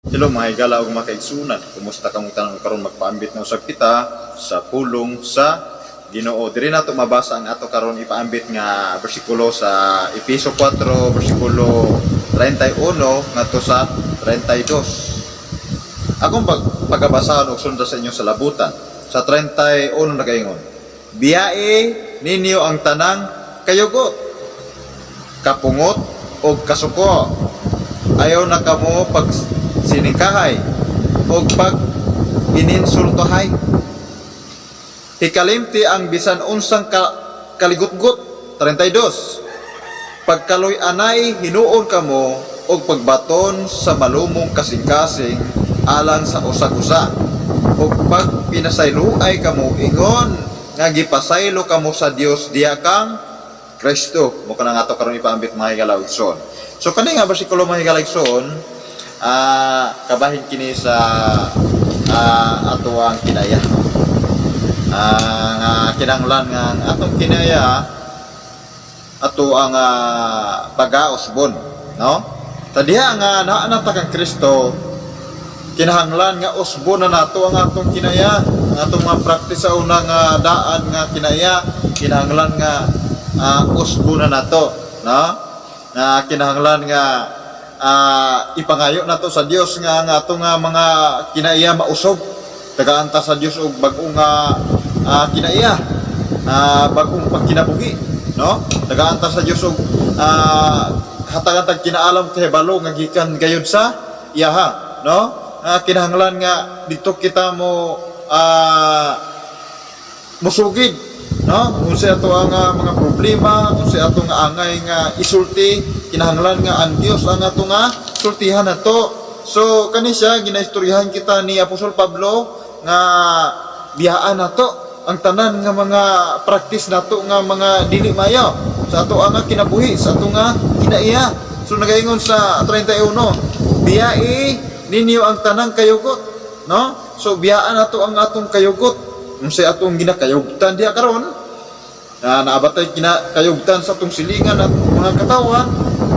Hello mga higala ug mga kaigsunan. Kumusta kamo tanan karon magpaambit na usab kita sa pulong sa Ginoo. Diri nato mabasa ang ato karon ipaambit nga bersikulo sa Efeso 4 bersikulo 31 ngadto sa 32. Akong pagbabasahan og sunda sa inyo sa labutan. Sa 31 nagaingon. Biyae ninyo ang tanang kayugot, kapungot o kasuko. Ayaw na kamo pag siningkahay o pag ininsultohay. Hikalimti ang bisan unsang kaligutgut. 32. Pagkaloy anay hinuon kamo o pagbaton sa malumong kasing-kasing alang sa usag-usa. O pag pinasayloay kamo ingon nga gipasaylo kamo sa Dios diya kang Kristo. Mo kana nga to karon ipaambit mga higalagson. So kani nga bersikulo mga higalagson, kabahin kini sa ato ang kinaya. Kinanglan nga atong kinaya ato ang pagausbon, no? Tadiha nga naa na ta kang Kristo, kinahanglan nga usbon na nato ang atong kinaya, ang atong mga praktis sa unang daan nga kinaya, kinahanglan nga usbon na nato, no? Kinahanglan nga ipangayo nato sa Dios nga ang atong mga kinaiya mausob. Tagaanta sa Dios og bag-ong kinaiya, bag-ong pagkinabuhi, no? Tagaanta sa Dios og hatag-hatag kinaalam kay balo nga gikan gayud sa iyaha, no? Kinahanglan nga dito kita mo musugid, no? Unsa ato ang mga problema, unsa ato nga angay nga isulti, kinahanglan nga ang Dios ang ato nga sultihan nato. So kani siya ginaistoryahan kita ni Apostol Pablo nga biyaan nato ang tanan nga mga practice nato nga mga dili mayo sa ato ang kinabuhi, sa ato nga kinaiya. So nagaingon sa 31, biyae ninyo ang tanang kayugot, no? So biyaan nato ang atong kayugot, unsay atong ginakayugtan diha karon. Naabatay kinakayugtan sa atong silingan at mga katawan,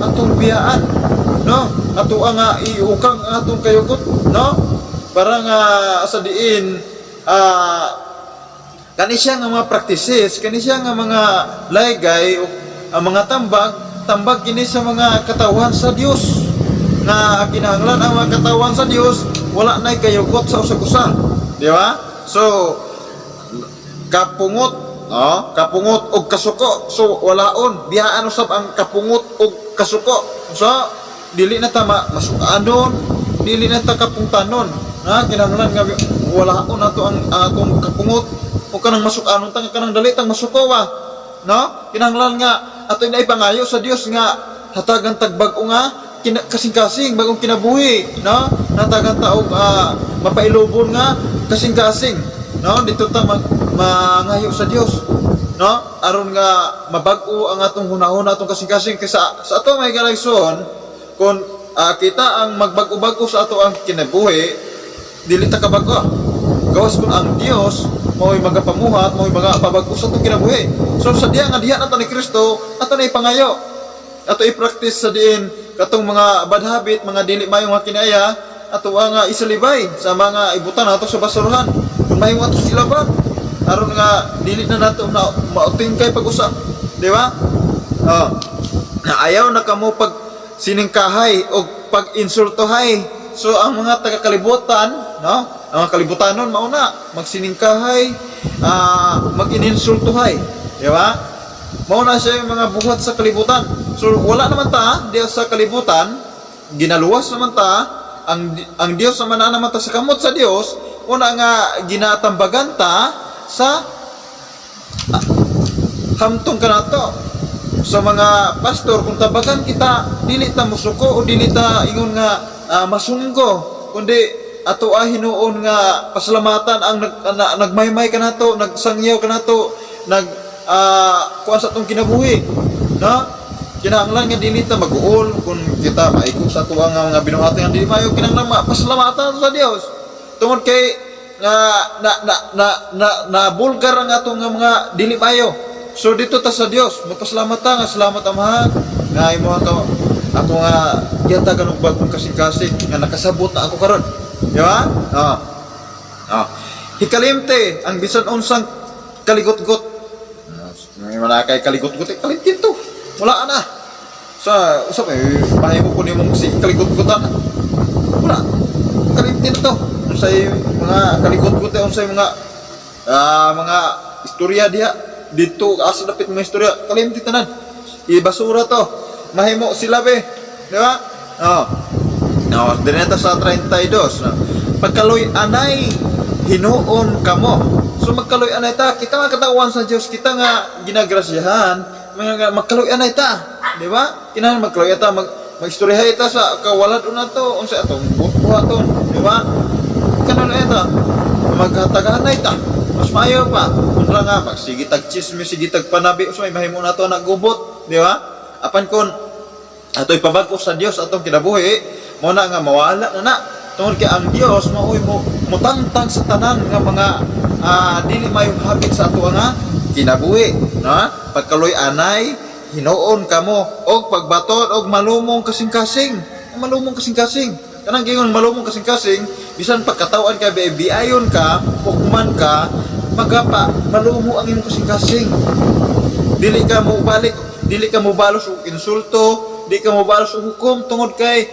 atong biyaan, no? Ato ang iukang atong kayugot, no? Para nga sa diin kani siya nga mga practices, kani siya nga mga laygay ang mga tambag kini sa mga katawan sa Dios, na kinahanglan ang mga katawan sa Dios wala nay kayugot sa usag-usa, di ba? So kapungot, no? Kapungot og kasuko. So walaon biyaan usab ang kapungot og kasuko. So dili na ta masukanon, dili na ta kapungtanon. Kinahanglan nga walaon nato ang atong kapungot o kanang masukanon ta kanang dali tang masuko no? Kinahanglan nga ato na ipangayo sa Dios nga hatagan tagbag-o nga kasing-kasing bagong kinabuhi, no? Hatagan ta og mapailubon nga kasing-kasing, no? Dito ta mangayo sa Dios, no? Aron nga mabag-o ang atong hunahon atong kasing-kasing kaysa sa ato may galayson kung kita ang magbag-o-bag-o sa ato ang kinabuhi, dili ta kabag-o. Gawas kun ang Dios mao'y magapamuhat, mao'y magapabag-o sa atong kinabuhi. So sa diha nga diha na ta ni Kristo ato na ipangayo, ato i-practice sa diin katong mga bad habit, mga dili mayong nga kinaya, ato nga isalibay sa mga ibutan nato sa basurahan kung mayong ato silaban, aron nga dili na nato na mauting kay pag-usap, di ba? Ayaw na kamo pag siningkahay o pag insultohay. So ang mga taga-kalibutan, no? Ang mga kalibutanon mauna magsiningkahay, mag-ininsultohay, di ba? Mauna siya yung mga buhat sa kalibutan. So wala naman ta Dios sa kalibutan, ginaluwas naman ta ang Dios naman naman ta sa kamot sa Dios, una nga ginatambagan ta sa hamtong kanato sa mga pastor. Kung tabagan kita, dili ta musuko o dili ta ingon nga masunggo, kundi ato hinuon nga pasalamatan ang nagmaymay kanato, nagsangyaw kanato, kuan sa atong kinabuhi, no? Kinahanglan nga dili ta mag-uol kung kita maikog sa tuwa nga mga binuhati nga dili mayo, kinahanglan pasalamatan sa Dios tungod kay na bulgar ang atong mga dili mayo. So dito ta sa Dios magpasalamat ta nga salamat Amahan nga imo ako nga giyatagan og bagong kasing-kasing nga nakasabot na ako karon. Di ba? Hikalimte ang bisan unsang kaligot-got. May malakay kaligot-got kalimtin to. Wala na. Sa usap mahimo ko nimong si kaligot-gotan. Wala. Kalimtin to. Unsay mga kaligot-got unsay mga istorya diha dito asa dapit mga istorya kalimtin tanan. Ibasura to. Mahimo sila be. Di ba? Dineta sa 32. Pagkaloy anay hinuon kamo. So magkaloy anay ta, kita nga katawan sa Dios, kita nga ginagrasyahan, magkaloy anay ta, di ba? Kinahanglan magkaloy ta, magistoryahay ta sa kawalad una to, unsa atong buhat to, di ba? Kanon eta, magkataganay ta. Mas maayo pa, unra nga magsigitag chismis, sigitag panabi, so may mahimo na to nagubot, di ba? Apan kon ato'y pabag-o sa Dios atong kinabuhi, mo na nga mawala na. Tungod kay ang Dios maoy mo mutangtang sa tanan nga mga dili mayo habit sa ato nga kinabuhi, no? Pagkaloy anay hinuon kamo og pagbaton og malumong kasing-kasing. Malumong kasing-kasing. Kanang gingon malumong kasing-kasing, bisan pagkatawan ka biayon ka, hukman ka, magapa malumo ang imong kasing-kasing. Dili ka mo balik, dili ka mo balos og insulto, di ka mo balos og hukom tungod kay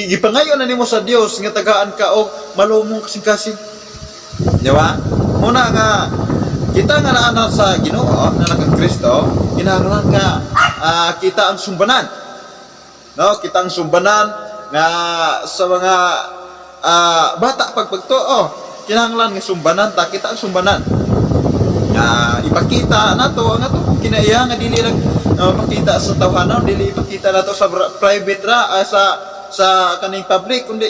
gipangayon na nimo sa Dios nga tagaan ka og malumong kasing-kasing. Di ba? Muna nga kita nga naana sa Ginoo na nang Kristo, kinahanglan nga kita ang sumbanan. No, kita ang sumbanan nga sa mga bata pagpagtuo. Kinahanglan nga sumbanan ta, kita ang sumbanan. Ipakita nato ang ato kinaiya nga dili lang makita sa tawhanon, dili ipakita nato sa private ra sa kaning public, kundi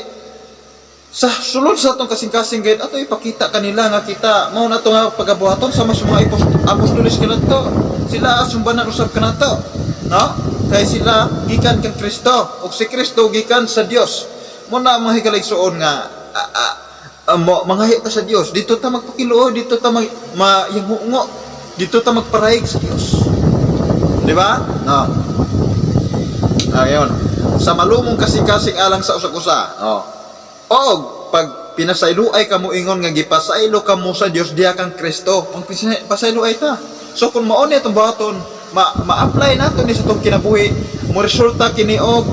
sa sulod sa atong kasing-kasing gayud ato ipakita kanila nga kita mao nato nga pagabuhaton sama sa mga apostoles kanato. Sila sumbanan usab kanato, no? Kay sila gikan kang Kristo ug si Kristo gikan sa Dios. Mo na mga higaligsuon nga mangahi ta sa Dios, dito ta magpakiluoy, dito ta mayangungo, dito ta magparahig sa Dios. Di ba? No. Ayun. Sa malumong kasing-kasing alang sa usag-usa. Og pag pinasayloay kamo ingon nga gipasaylo kamo sa Dios diha kang Kristo, ang pasayloay ta. So kung mao ni atong buhaton, ma-apply nato ni sa tong kinabuhi, mo resulta kini og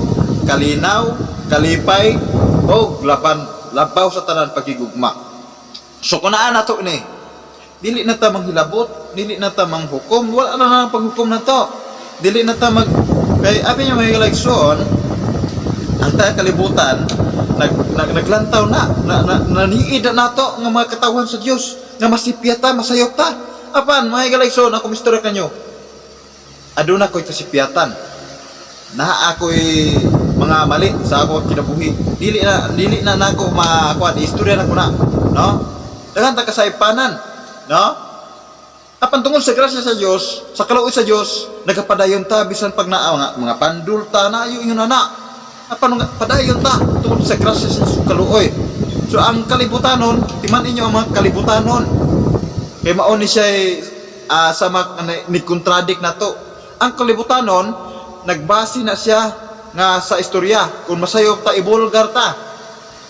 kalinaw, kalipay og labaw sa tanan pagigugma. So kung naa nato ni, dili na ta manghilabot, dili na ta manghukom, wala na nang paghukom na to. Dili na ta kay abi niya may kalagson, ang tayo kalibutan naglantaw na naniid na nato nga mga katawan sa Dios nga masipyata, masayop ta. Apan mga kalagson, ako mistura kanyo, aduna ko'y kasipyatan, na ako'y mga mali sa ako kinabuhi, dili na nako makuha istorya na ko na, no? Dagan ta kasaypanan, no? Apan tungod sa grasya sa Dios, sa kaluoy sa Dios, nagapadayon ta bisan pag naa mga pandul ta na ayo ingon na. Apan padayon ta tungod sa grasya sa kaluoy. So ang kalibutanon, timan inyo ang mga kalibutanon. Kay mao ni siya sama ni contradict nato. Ang kalibutanon nagbase na siya nga sa istorya kung masayop ta ibulgar ta.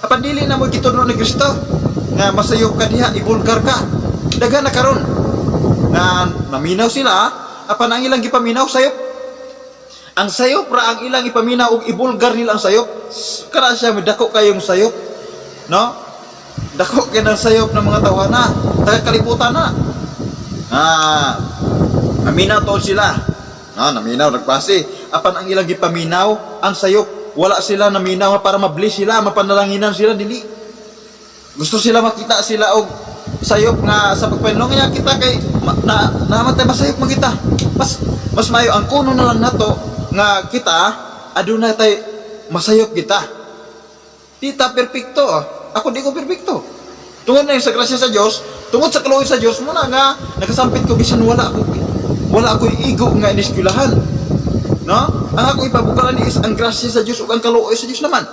Apan dili na mo gitudlo ni Kristo nga masayop ka diha ibulgar ka. Daghan na karon nga naminaw sila, apan ang ilang gipaminaw sayop. Ang sayop ra ang ilang ipaminaw og ibulgar nila ang sayop. Kana siya midako kayong sayop, no? Dako kay ng sayop ng mga tawana, taga kalibutan na. Naminaw to sila. Naminaw nagbase. Apan ang ilang gipaminaw ang sayop, wala sila naminaw para mablis sila, mapanalanginan sila, dili. Gusto sila makita sila og sayop nga sa pagpainong niya kita kay namatay masayop mo kita. Mas mayo ang kuno na lang nato nga kita aduna tay masayop kita. Tita perpekto. Ako di ko perpekto. Tungod na sa grasya sa Dios, tungod sa kaluoy sa Dios mo na nga nakasampit ko bisan wala ako igo nga iniskulahan. No? Ang ako ipabukalan is ang grasya sa Dios ug ang kaluoy sa Dios naman.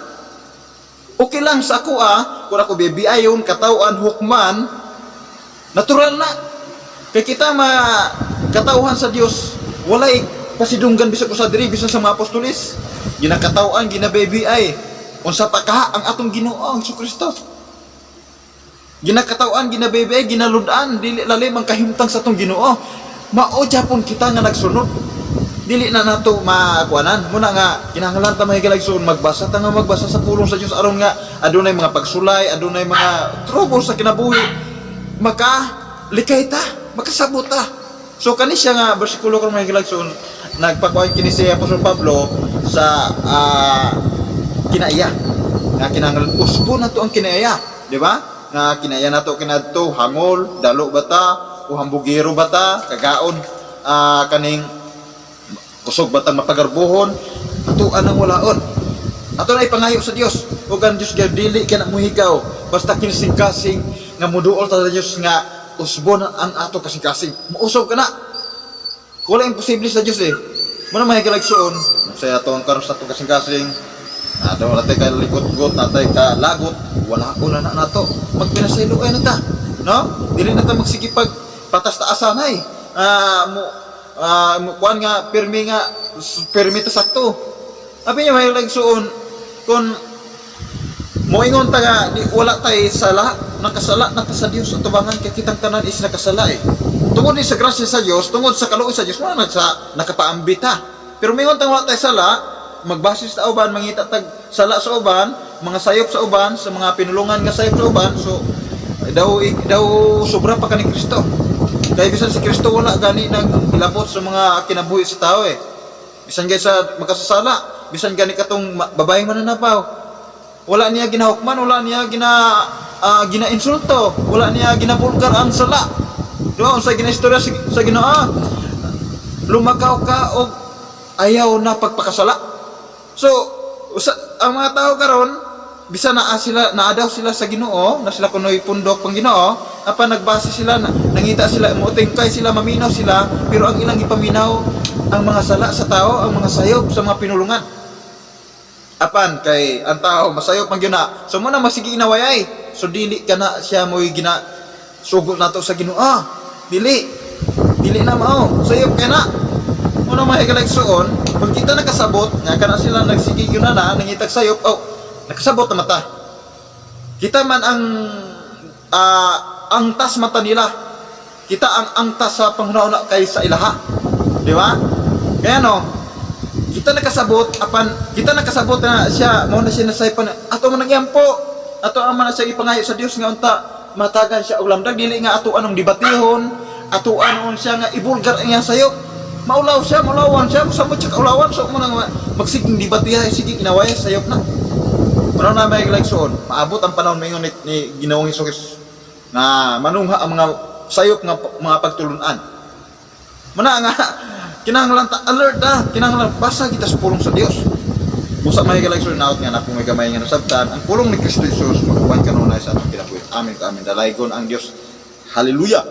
Okay lang sa ako kung ako bibiayon, katawan, hukman, natural na. Kay kita katauhan sa Dios, walay pasidunggan bisag usa diri bisan sa mga apostoles. ginakatawan, ginababy ay unsa pa ka ang atong Ginoo ang Kristo. Ginakatawan, ginababy ay ginaludan, dili lalim ang kahimtang sa atong Ginoo. Mao gyapon kita nga nagsunod. Dili na nato makuanan. Muna nga kinahanglan ta mahigalaigsoon magbasa ta nga magbasa sa pulong sa Dios aron nga adunay mga pagsulay, adunay mga trouble sa kinabuhi. Likay ta, makasabot ta. So kani siya nga bersikulo kung mahigalaigsoon nagpakuan kini si Apostol Pablo sa kinaiya. Nga kinahanglan usbo nato ang kinaiya, di ba? Nga kinaiya nato kinadto hangol, dalo bata, o hambugiro bata, kagaon kaning kusog batang mapagarbuhon ato anang walaon ato na ipangayo sa Dios ug ang Dios gyud dili kana muhigaw basta kinsing-kasing nga muduol ta sa Dios nga usbon ang ato kasing-kasing muusog kana wala imposible sa Dios muna mahigalagsoon sa ato ang karon sa ato kasing-kasing ato wala tay ka likot-got natay ka lagot wala ko na nato magpinasaylo ay nata no dili na ta magsigipag patas taasanay kuan nga pirmi ta sakto. Abi niya may lagsuon kun moingon ta nga wala tay sala nakasala na ta sa Dios tubangan kay kitang tanan is nakasala tungod ni sa grasya sa Dios tungod sa kaluoy sa Dios wala sa nakapaambi ta pero moingon ta wala tay sala magbasis ta uban mangita tag sala sa uban mga sayop sa uban sa mga pinulungan nga sayop sa uban so daw sobra pa kani Kristo. Kaya bisan si Kristo wala gani nang ilabot sa mga kinabuhi sa tao bisan gay sa makasasala bisan gani katong babaeng mananapaw wala niya ginahukman wala niya gina-insulto wala niya ginabulgar ang sala diba sa ginaistorya sa Ginoo lumakaw ka og ayaw na pagpakasala so ang mga tao karon bisan naadaw sila sa Ginoo na sila kunoy pundok pang Ginoo apan nagbase sila nangita sila motingkay sila maminaw sila pero ang ilang ipaminaw ang mga sala sa tao ang mga sayop sa mga pinulungan apan kay ang tao masayop man gyud na so mo na masigi inawayay so dili kana siya moy gina sugod nato sa Ginoo dili na mao sayop kana mo na mahigalagsoon pag kita nakasabot nga kana sila nagsigi gyud na nangitag sayop nakasabot na mata kita man ang tas mata nila kita ang angtas sa panghuna kay sa ilaha di ba kaya no kita nakasabot na siya mo na siya nasaypan ato man nagyampo ato ang man siya ipangayo sa Dios nga unta matagan siya og lamdag dili nga ato anong debatihon ato anon siya nga ibulgar ang iyang sayop maulawan siya sa mo siya ulawan so mo nang magsiging debatiha sige inaway sayop na pero na may lagsoon, maabot ang panahon mayon ni Ginoong Hesus na manungha ang mga sayop nga mga pagtulunan. Muna nga kinahanglan ta alert kinahanglan basa kita sa pulong sa Dios. Busa may lagsoon naot nga na kung may gamay nga nasabtan, ang pulong ni Kristo Jesus magkuban kanunay sa atong kinabuhi. Amen. Dalaygon ang Dios. Hallelujah.